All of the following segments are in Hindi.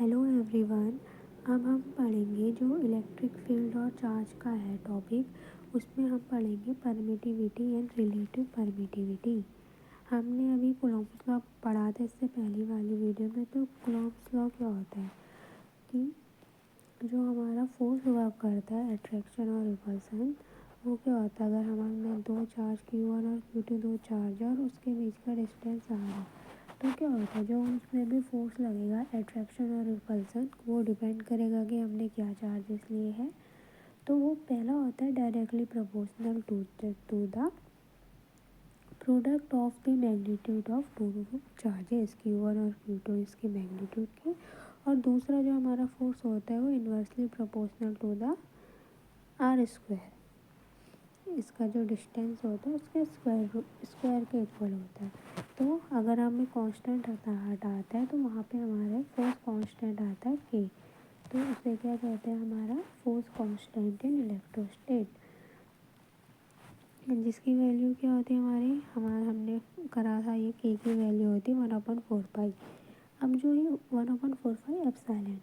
Hello everyone. अब हम पढ़ेंगे जो इलेक्ट्रिक फील्ड और चार्ज का है टॉपिक। उसमें हम पढ़ेंगे परमिटिविटी एंड रिलेटिव परमिटिविटी। हमने अभी कूलॉम्स लॉ पढ़ा था इससे पहली वाली वीडियो में। तो कूलॉम्स लॉ क्या होता है कि जो हमारा फोर्स वर्क करता है अट्रैक्शन और रिपल्सन, वो क्या होता है अगर हमने दो चार्ज Q1 और Q2 दो चार्ज और उसके बीच का डिस्टेंस R, तो क्या होता है जो उसमें भी फोर्स लगेगा अट्रैक्शन और रिपल्सन, वो डिपेंड करेगा कि हमने क्या चार्जेस लिए हैं। तो वो पहला होता है directly proportional to the product of the magnitude of two charges Q1 और Q2 इसकी मैग्नीट्यूड की। और दूसरा जो हमारा फोर्स होता है वो inversely proportional to the R square, इसका जो डिस्टेंस होता है उसके स्क्वायर के इक्वल होता है। तो अगर हमें कांस्टेंट हटाता है तो वहाँ पे हमारा फोर्स कांस्टेंट आता है K। तो उसे क्या कहते हैं, हमारा फोर्स कांस्टेंट इन इलेक्ट्रोस्टेट, जिसकी वैल्यू क्या होती है हमने करा था ये K की वैल्यू होती है 1/4 पाई। अब जो ये 1/4 पाई एप्सिलॉन,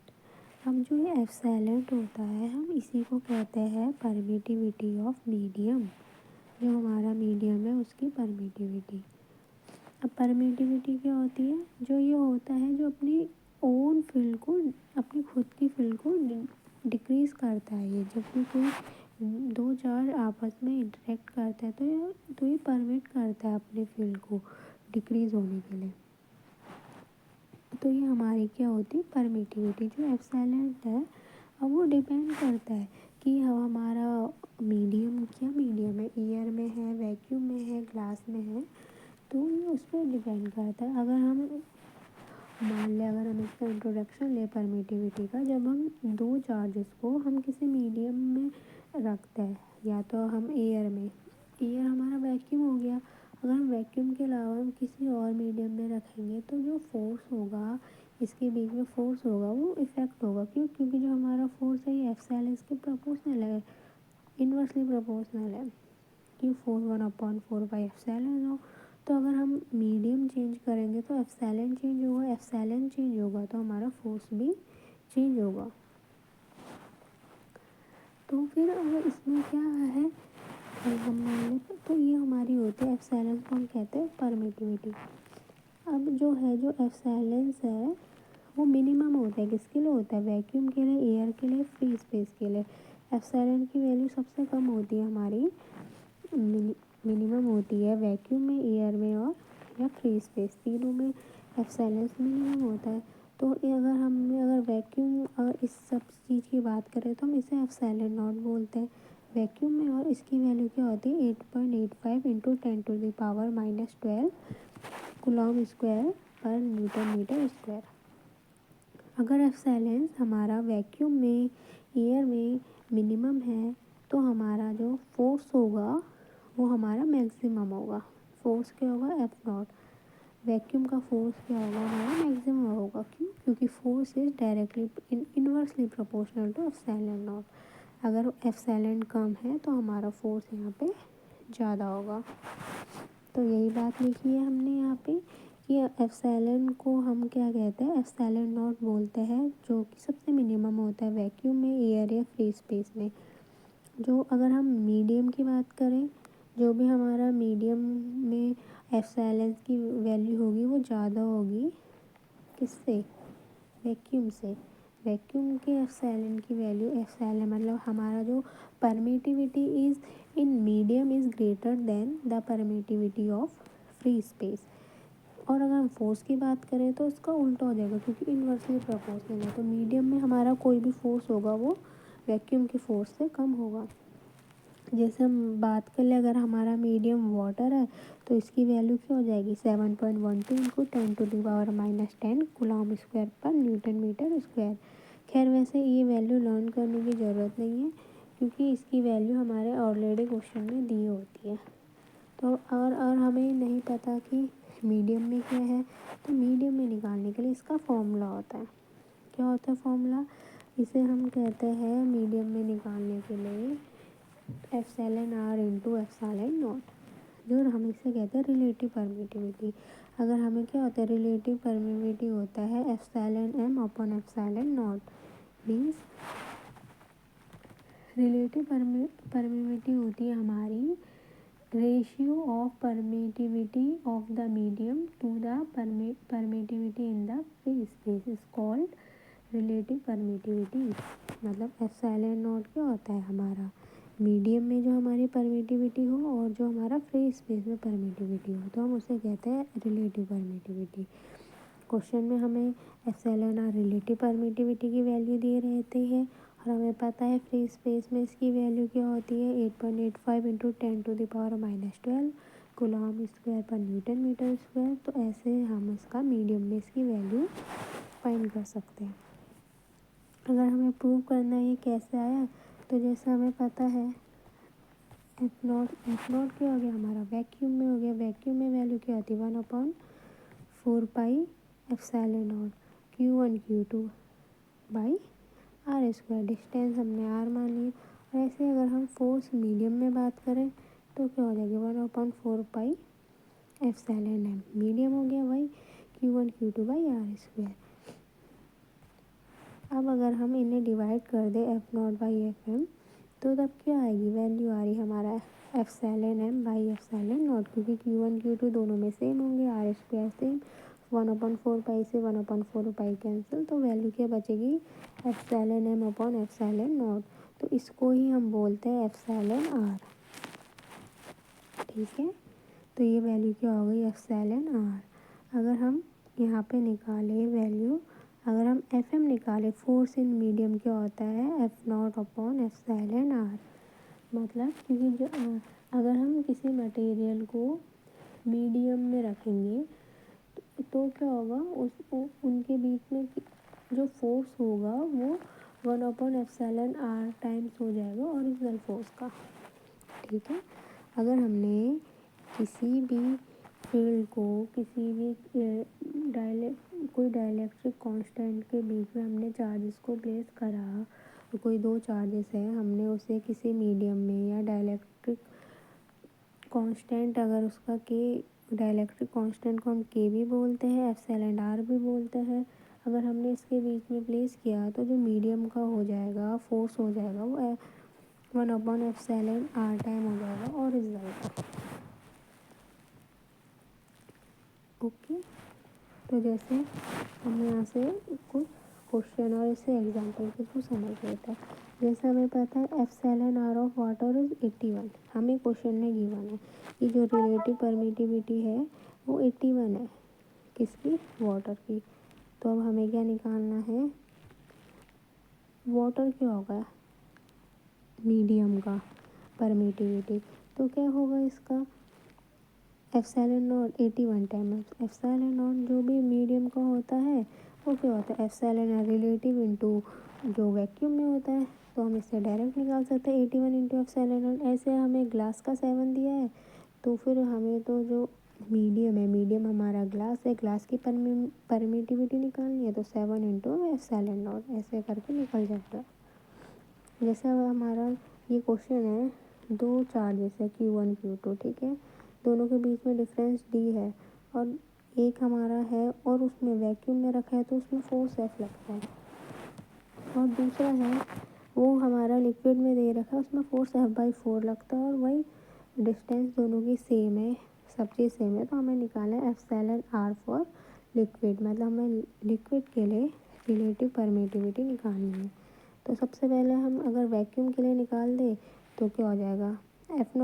अब जो ये एप्सिलॉन होता है हम इसी को कहते हैं परमिटिविटी ऑफ मीडियम। जो हमारा मीडियम है उसकी परमिटिविटी। अब परमिटिविटी क्या होती है, जो ये होता है जो अपनी ओन फील्ड को, अपनी खुद की फील्ड को डिक्रीज़ करता है। ये जब भी कोई दो चार्ज आपस में इंटरेक्ट करता है तो ये परमिट करता है अपने फील्ड को डिक्रीज़ होने के लिए। तो ये हमारी क्या होती है परमिटिविटी। जो एप्सिलॉन है अब वो डिपेंड करता है कि हमारा मीडियम क्या मीडियम है, एयर में है, वैक्यूम में है, ग्लास में है। तो ये उस पर डिपेंड करता है। अगर हम मान लें, अगर हम इसका इंट्रोडक्शन ले परमिटिविटी का, जब हम दो चार्जेस को हम किसी मीडियम में रखते हैं, या तो हम एयर में, एयर हमारा वैक्यूम हो गया, अगर हम वैक्यूम के अलावा हम किसी और मीडियम में रखेंगे तो जो फोर्स होगा, इसके बीच में फोर्स होगा वो इफेक्ट होगा। क्योंकि जो हमारा फोर्स है ये एप्सिलॉन इसके प्रोपोर्शनल है, इन्वर्सली प्रोपोर्शनल है कि 4/1/4 हो। तो अगर हम मीडियम चेंज करेंगे तो एप्सिलॉन चेंज होगा, एप्सिलॉन चेंज होगा तो हमारा फोर्स भी चेंज होगा। तो फिर अगर इसमें क्या है, हम मान लें तो ये हमारी होती है एप्सिलॉन को हम कहते हैं परमिटिविटी। अब जो है जो एप्सिलॉन है वो मिनिमम होता है, किसके लिए होता है, वैक्यूम के लिए, एयर के लिए, फ्री स्पेस के लिए। एप्सिलॉन की वैल्यू सबसे कम होती है हमारी, मिनिमम होती है वैक्यूम में, एयर में और या फ्री स्पेस, तीनों में एप्सिलॉन मिनिमम होता है। तो अगर वैक्यूम और इस सब चीज़ की बात करें तो हम इसे एप्सिलॉन नॉट बोलते हैं वैक्यूम में। और इसकी वैल्यू क्या होती है 8.85 इंटू 10⁻⁻12 कूलॉम स्क्वायर पर न्यूटन मीटर स्क्वायर। अगर एप्सिलॉन हमारा वैक्यूम में, एयर में मिनिमम है तो हमारा जो फोर्स होगा वो हमारा मैक्सिमम होगा। फोर्स क्या होगा F0। वैक्यूम का फोर्स क्या होगा हमारा मैक्सिमम होगा। क्योंकि force is directly inversely proportional to epsilon naught. अगर एप्सिलॉन कम है तो हमारा फोर्स यहाँ पे ज़्यादा होगा। तो यही बात लिखी है हमने यहाँ पे कि एप्सिलॉन को हम क्या कहते हैं, एप्सिलॉन नॉट बोलते हैं, जो कि सबसे मिनिमम होता है वैक्यूम में, एयर या फ्री स्पेस में। जो अगर हम मीडियम की बात करें, जो भी हमारा मीडियम में एप्सिलॉन की वैल्यू होगी वो ज़्यादा होगी किससे, वैक्यूम से। वैक्यूम के एप्सिलॉन की वैल्यू, एप्सिलॉन मतलब हमारा जो permittivity is in medium is greater than the permittivity of free space. और अगर हम फोर्स की बात करें तो उसका उल्टा हो जाएगा, क्योंकि इन्वर्सली प्रोपोर्शनल है। तो मीडियम में हमारा कोई भी फोर्स होगा वो वैक्यूम के फोर्स से कम होगा। जैसे हम बात कर ले, अगर हमारा मीडियम वाटर है तो इसकी वैल्यू क्या हो जाएगी 7.12 इंटू 10⁻⁻10 कूलॉम स्क्वायर पर न्यूटन मीटर स्क्वायर। खैर वैसे ये वैल्यू लर्न करने की ज़रूरत नहीं है, क्योंकि इसकी वैल्यू हमारे ऑलरेडी क्वेश्चन में दी होती है। तो और हमें नहीं पता कि मीडियम में क्या है, तो मीडियम में निकालने के लिए इसका फॉर्मूला होता है। क्या होता है फॉर्मूला, इसे हम कहते हैं मीडियम में निकालने के लिए epsilon R into epsilon not, जो हम इसे कहते हैं रिलेटिव परमिटिविटी। अगर हमें क्या होता है, रिलेटिव परमिटिविटी होता है epsilon m upon epsilon naught. Means relative permittivity होती है हमारी ratio of permittivity of the medium to the permittivity in the free space is called relative permittivity. मतलब एप्सिलॉन नॉट क्या होता है, हमारा मीडियम में जो हमारी परमिटिविटी हो और जो हमारा फ्री स्पेस में परमिटिविटी हो, तो हम उसे कहते हैं रिलेटिव परमिटिविटी। क्वेश्चन में हमें एप्सिलॉन आर रिलेटिव परमिटिविटी की वैल्यू दिए रहती है और हमें पता है फ्री स्पेस में इसकी वैल्यू क्या होती है, 8.85 इंटू 10⁻⁻12 कूलम स्क्वायर पर न्यूटन मीटर स्क्वायर। तो ऐसे हम इसका मीडियम में इसकी वैल्यू फाइंड कर सकते हैं। अगर हमें प्रूव करना है ये कैसे आया, तो जैसे हमें पता है एफ नॉट क्या हो गया हमारा, वैक्यूम में हो गया। वैक्यूम में वैल्यू क्या होती है, 1/4 pi epsilon naught Q1 Q2 by R square. Distance हमने आर मान ली। और ऐसे अगर हम फोर्स मीडियम में बात करें तो क्या हो जाएगी, 1/4 पाई एप्सिलॉन m। मीडियम हो गया भाई Q1 Q2 by R square. अब अगर हम इन्हें डिवाइड कर दें F naught by F M, तो तब क्या आएगी, वैल्यू आ रही हमारा epsilon m by epsilon naught, क्योंकि Q1 Q2 दोनों में सेम होंगे, आर स्क्वायर सेम। 1/4 पाई से 1/4 पाई कैंसिल, तो वैल्यू क्या बचेगी, epsilon m upon epsilon not. तो इसको ही हम बोलते हैं एप्सिलॉन आर। ठीक है, तो ये वैल्यू क्या हो गई, एप्सिलॉन आर। अगर हम यहाँ पे निकालें वैल्यू, अगर हम एफ एम निकालें, फोर्स इन मीडियम क्या होता है, F naught upon epsilon R. मतलब क्योंकि जो अगर हम किसी मटेरियल को मीडियम में रखेंगे तो क्या होगा, उनके बीच में जो फोर्स होगा वो 1/एप्सिलॉन आर टाइम्स हो जाएगा ओरिजिनल फोर्स का। ठीक है, अगर हमने किसी भी फील्ड को किसी भी कोई डाइलेक्ट्रिक कांस्टेंट के बीच में हमने चार्जेस को प्लेस करा, तो कोई दो चार्जेस है, हमने उसे किसी मीडियम में या डाइलेक्ट्रिक कांस्टेंट, अगर उसका के डाइलेक्ट्रिक कांस्टेंट को हम के भी बोलते हैं, एप्सिलॉन आर भी बोलते हैं, अगर हमने इसके बीच में प्लेस किया तो जो मीडियम का हो जाएगा फोर्स हो जाएगा वो 1/एप्सिलॉन आर टाइम हो जाएगा ओरिजिनल का। ओके, तो जैसे हम यहाँ से कुछ क्वेश्चन और इसे एग्जाम्पल के थ्रू समझ लेते हैं। जैसे हमें पता है epsilon R of water is 81, हमें क्वेश्चन में गिवन है कि जो रिलेटिव परमिटिविटी है वो 81 है, किसकी, वाटर की। तो अब हमें क्या निकालना है, वाटर क्या होगा, मीडियम का परमिटिविटी। तो क्या होगा इसका, epsilon not 81 time epsilon not जो भी मीडियम का होता है वो क्या होता है, एप्सिलॉन रिलेटिव इनटू जो वैक्यूम में होता है। तो हम इससे डायरेक्ट निकाल सकते हैं 81 इंटू एप्सिलॉन नॉट। ऐसे हमें ग्लास का 7 दिया है, तो फिर हमें तो जो मीडियम है, मीडियम हमारा ग्लास है, ग्लास की परमिटिविटी निकालनी है, तो 7 इंटू एप्सिलॉन नॉट ऐसे करके निकल जाएगा। जैसे अब हमारा ये क्वेश्चन है, दो चार्जेस है Q1 Q2, ठीक है, दोनों के बीच में डिफरेंस D है और एक हमारा है और उसमें वैक्यूम में रखा है तो उसमें फोर्स F लगता है, और दूसरा है वो हमारा लिक्विड में दे रखा है उसमें फोर्स F/4 लगता है, और वही डिस्टेंस दोनों की सेम है, सब चीज़ सेम है। तो हमें निकालना है एप्सिलॉन आर फॉर लिक्विड, मतलब हमें लिक्विड के लिए रिलेटिव परमिटिविटी निकालनी है। तो सबसे पहले हम अगर वैक्यूम के लिए निकाल दें तो क्या हो जाएगा, एफ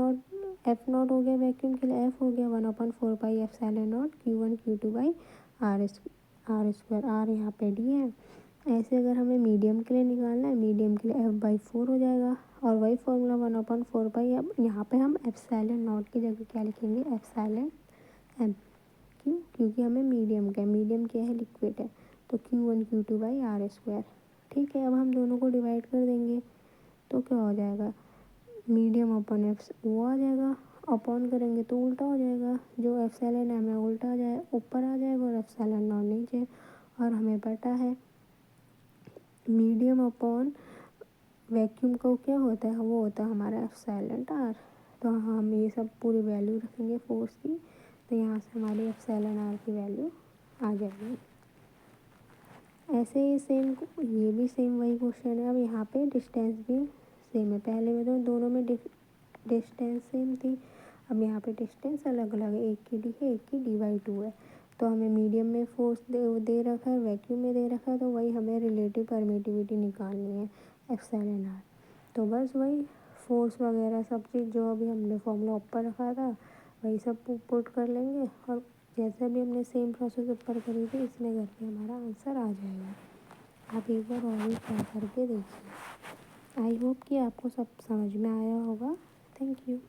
नॉट हो गया वैक्यूम के लिए, एफ हो गया 1/4 pi epsilon naught Q1 Q2 by R square, R यहाँ पे डी है। ऐसे अगर हमें मीडियम के लिए निकालना है, मीडियम के लिए F/4 हो जाएगा, और वही फॉर्मूला 1/4 पाई। अब यहाँ पे हम एप्सिलॉन नॉट की जगह क्या लिखेंगे, एप्सिलॉन एम। क्यों, क्योंकि हमें मीडियम क्या है, लिक्विड है, तो Q1 Q2 by R square. ठीक है, अब हम दोनों को डिवाइड कर देंगे तो क्या हो जाएगा, मीडियम अपॉन एफ वो आ जाएगा, अपॉन करेंगे तो उल्टा हो जाएगा, जो एप्सिलॉन एम है उल्टा आ जाए ऊपर आ जाएगा और एप्सिलॉन नॉट नीचे। और हमें पता है मीडियम अपॉन वैक्यूम का क्या होता है, वो होता है हमारा एप्सिलॉन आर। तो हम ये सब पूरी वैल्यू रखेंगे फोर्स की, तो यहाँ से हमारी एप्सिलॉन आर की वैल्यू आ जाएगी। ऐसे ही सेम ये भी सेम वही क्वेश्चन है। अब यहाँ पे डिस्टेंस भी सेम है, पहले में तो दोनों में डिस्टेंस सेम थी, अब यहाँ पे डिस्टेंस अलग अलग है, एक की डी है एक की dy/2 है। तो हमें मीडियम में फोर्स दे रखा है, वैक्यूम में दे रखा है, तो वही हमें रिलेटिव परमिटिविटी निकालनी है एप्सिलॉन आर। तो बस वही फोर्स वगैरह सब चीज़ जो अभी हमने फॉर्मूला ऊपर रखा था वही सब पुट कर लेंगे, और जैसे भी हमने सेम प्रोसेस ऊपर करी थी इसमें करके हमारा आंसर आ जाएगा। आप एक बार और भी ट्राई करके देखिए। आई होप कि आपको सब समझ में आया होगा। Thank you.